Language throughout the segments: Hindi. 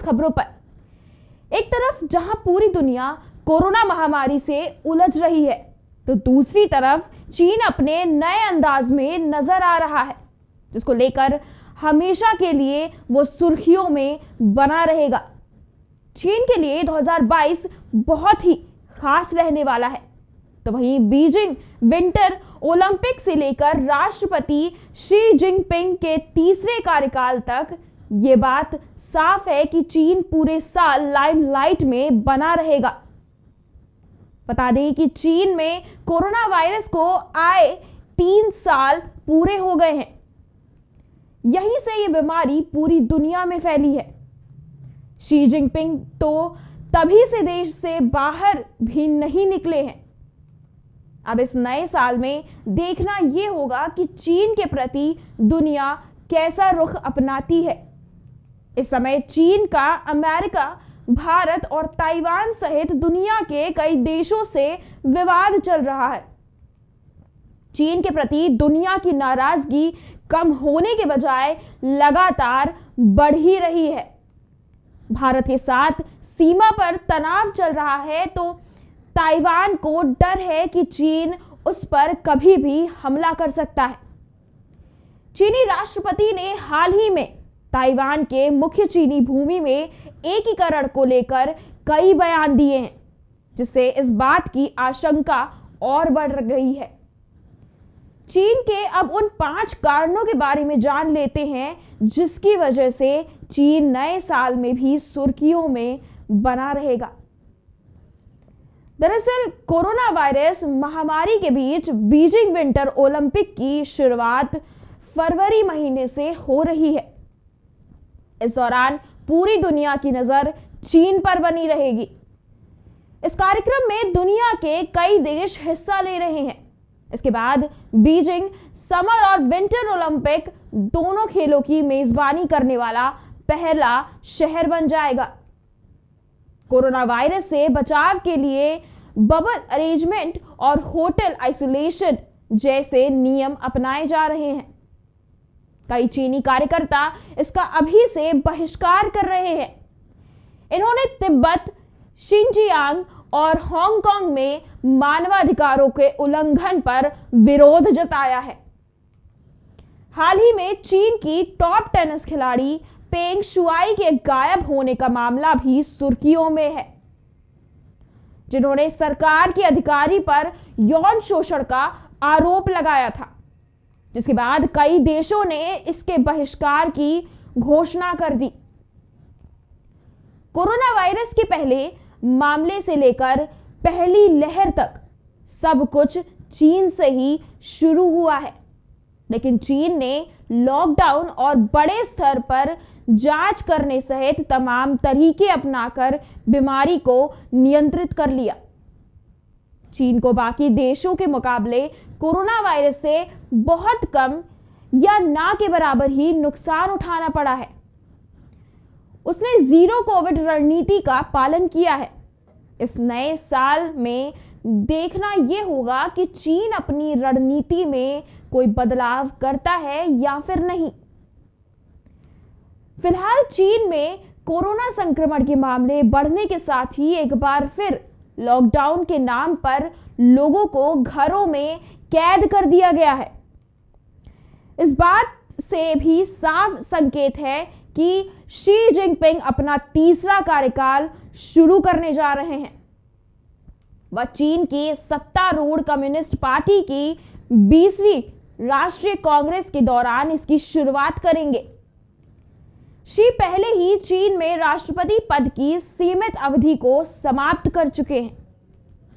खबरों पर। एक तरफ जहां पूरी दुनिया कोरोना महामारी से उलझ रही है, तो दूसरी तरफ चीन अपने नए अंदाज में नजर आ रहा है, जिसको लेकर हमेशा के लिए वो सुर्खियों में बना रहेगा। चीन के लिए 2022 बहुत ही खास रहने वाला है। तो वहीं बीजिंग विंटर ओलंपिक से लेकर राष्ट्रपति शी जिनपिंग के तीसरे कार्यकाल तक ये बात साफ है कि चीन पूरे साल लाइमलाइट में बना रहेगा। बता दें कि चीन में कोरोना वायरस को आए 3 साल पूरे हो गए हैं। यहीं से ये बीमारी पूरी दुनिया में फैली है। शी जिनपिंग तो तभी से देश से बाहर भी नहीं निकले हैं। अब इस नए साल में देखना यह होगा कि चीन के प्रति दुनिया कैसा रुख अपनाती है। इस समय चीन का अमेरिका, भारत और ताइवान सहित दुनिया के कई देशों से विवाद चल रहा है। चीन के प्रति दुनिया की नाराजगी कम होने के बजाय लगातार बढ़ ही रही है। भारत के साथ सीमा पर तनाव चल रहा है, तो ताइवान को डर है कि चीन उस पर कभी भी हमला कर सकता है। चीनी राष्ट्रपति ने हाल ही में ताइवान के मुख्य चीनी भूमि में एकीकरण को लेकर कई बयान दिए हैं, जिससे इस बात की आशंका और बढ़ गई है। चीन के अब उन 5 कारणों के बारे में जान लेते हैं, जिसकी वजह से चीन नए साल में भी सुर्खियों में बना रहेगा। दरअसल कोरोना वायरस महामारी के बीच बीजिंग विंटर ओलंपिक की शुरुआत फरवरी महीने से हो रही है। इस दौरान पूरी दुनिया की नजर चीन पर बनी रहेगी। इस कार्यक्रम में दुनिया के कई देश हिस्सा ले रहे हैं। इसके बाद बीजिंग समर और विंटर ओलंपिक दोनों खेलों की मेजबानी करने वाला पहला शहर बन जाएगा। कोरोना वायरस से बचाव के लिए बबल अरेंजमेंट और होटल आइसोलेशन जैसे नियम अपनाए जा रहे हैं। कई चीनी कार्यकर्ता इसका अभी से बहिष्कार कर रहे हैं। इन्होंने तिब्बत, शिनजियांग और हांगकांग में मानवाधिकारों के उल्लंघन पर विरोध जताया है। हाल ही में चीन की टॉप टेनिस खिलाड़ी पेंग शुआई के गायब होने का मामला भी सुर्खियों में है, जिन्होंने सरकार के अधिकारी पर यौन शोषण का आरोप लगाया था, जिसके बाद कई देशों ने इसके बहिष्कार की घोषणा कर दी। कोरोना वायरस के पहले मामले से लेकर पहली लहर तक सब कुछ चीन से ही शुरू हुआ है, लेकिन चीन ने लॉकडाउन और बड़े स्तर पर जांच करने सहित तमाम तरीके अपनाकर बीमारी को नियंत्रित कर लिया। चीन को बाकी देशों के मुकाबले कोरोना वायरस से बहुत कम या ना के बराबर ही नुकसान उठाना पड़ा है। उसने जीरो कोविड रणनीति का पालन किया है। इस नए साल में देखना यह होगा कि चीन अपनी रणनीति में कोई बदलाव करता है या फिर नहीं। फिलहाल चीन में कोरोना संक्रमण के मामले बढ़ने के साथ ही एक बार फिर लॉकडाउन के नाम पर लोगों को घरों में कैद कर दिया गया है। इस बात से भी साफ संकेत है कि शी जिनपिंग अपना तीसरा कार्यकाल शुरू करने जा रहे हैं। वह चीन की सत्तारूढ़ कम्युनिस्ट पार्टी की 20वीं राष्ट्रीय कांग्रेस के दौरान इसकी शुरुआत करेंगे। शी पहले ही चीन में राष्ट्रपति पद की सीमित अवधि को समाप्त कर चुके हैं।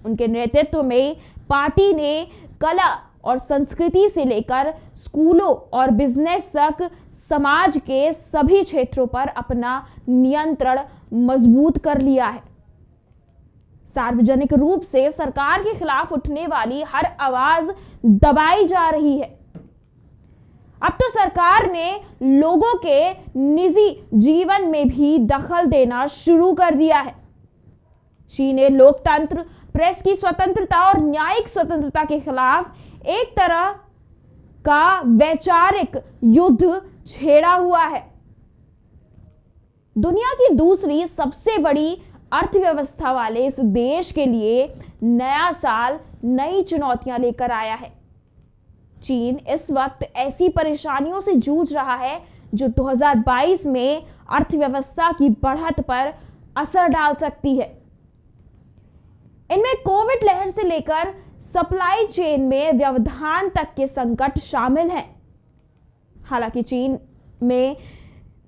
उनके नेतृत्व में पार्टी ने कला और संस्कृति से लेकर स्कूलों और बिजनेस तक समाज के सभी क्षेत्रों पर अपना नियंत्रण मजबूत कर लिया है। सार्वजनिक रूप से सरकार के खिलाफ उठने वाली हर आवाज दबाई जा रही है। अब तो सरकार ने लोगों के निजी जीवन में भी दखल देना शुरू कर दिया है। शी ने लोकतंत्र, प्रेस की स्वतंत्रता और न्यायिक स्वतंत्रता के खिलाफ एक तरह का वैचारिक युद्ध छेड़ा हुआ है। दुनिया की दूसरी सबसे बड़ी अर्थव्यवस्था वाले इस देश के लिए नया साल नई चुनौतियां लेकर आया है। चीन इस वक्त ऐसी परेशानियों से जूझ रहा है जो 2022 में अर्थव्यवस्था की बढ़त पर असर डाल सकती है। इनमें कोविड लहर से लेकर सप्लाई चेन में व्यवधान तक के संकट शामिल हैं। हालांकि चीन में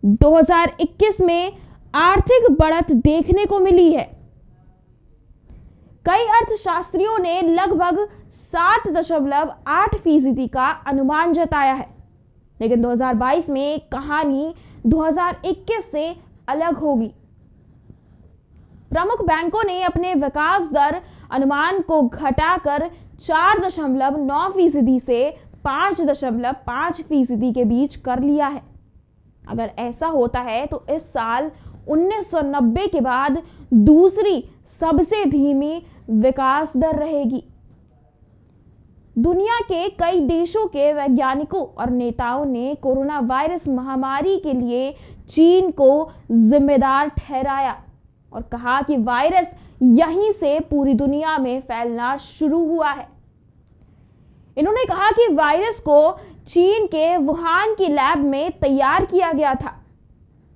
2021 में आर्थिक बढ़त देखने को मिली है। कई अर्थशास्त्रियों ने लगभग 7.8% का अनुमान जताया है, लेकिन 2022 में कहानी 2021 से अलग होगी। प्रमुख बैंकों ने अपने विकास दर अनुमान को घटाकर 4.9% से 5.5% के बीच कर लिया है। अगर ऐसा होता है तो इस साल 1990 के बाद दूसरी सबसे धीमी विकास दर रहेगी। दुनिया के कई देशों के वैज्ञानिकों और नेताओं ने कोरोना वायरस महामारी के लिए चीन को जिम्मेदार ठहराया और कहा कि वायरस यहीं से पूरी दुनिया में फैलना शुरू हुआ है। इन्होंने कहा कि वायरस को चीन के वुहान की लैब में तैयार किया गया था,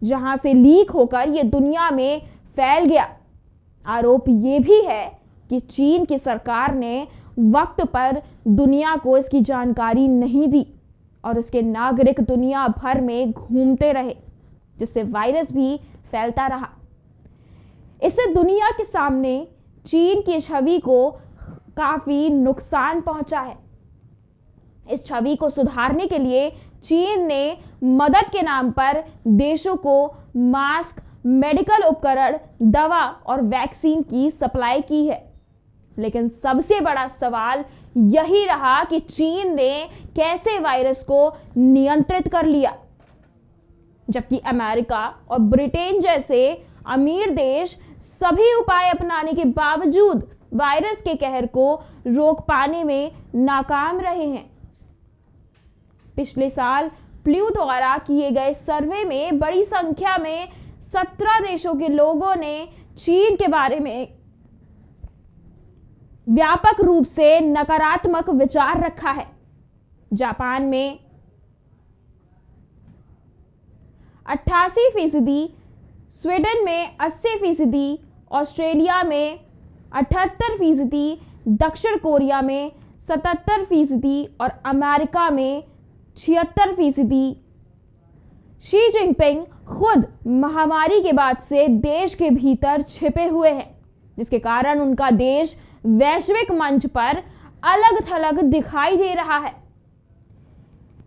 जहां से लीक होकर यह दुनिया में फैल गया। आरोप यह भी है कि चीन की सरकार ने वक्त पर दुनिया को इसकी जानकारी नहीं दी और उसके नागरिक दुनिया भर में घूमते रहे, जिससे वायरस भी फैलता रहा। इससे दुनिया के सामने चीन की छवि को काफी नुकसान पहुंचा है। इस छवि को सुधारने के लिए चीन ने मदद के नाम पर देशों को मास्क, मेडिकल उपकरण, दवा और वैक्सीन की सप्लाई की है। लेकिन सबसे बड़ा सवाल यही रहा कि चीन ने कैसे वायरस को नियंत्रित कर लिया, जबकि अमेरिका और ब्रिटेन जैसे अमीर देश सभी उपाय अपनाने के बावजूद वायरस के कहर को रोक पाने में नाकाम रहे हैं। पिछले साल फ्लू द्वारा किए गए सर्वे में बड़ी संख्या में 17 देशों के लोगों ने चीन के बारे में व्यापक रूप से नकारात्मक विचार रखा है। जापान में 88%, स्वीडन में 80%, ऑस्ट्रेलिया में 78%, दक्षिण कोरिया में 77% और अमेरिका में 76%। शी जिनपिंग खुद महामारी के बाद से देश के भीतर छिपे हुए हैं, जिसके कारण उनका देश वैश्विक मंच पर अलग थलग दिखाई दे रहा है।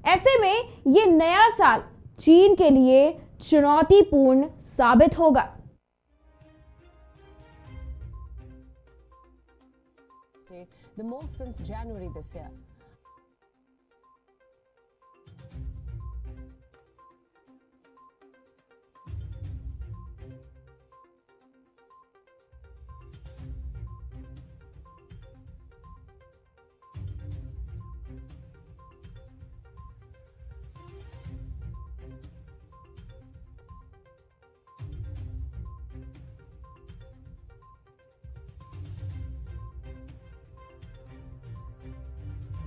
ऐसे में ये नया साल चीन के लिए चुनौतीपूर्ण साबित होगा। The most since January this year.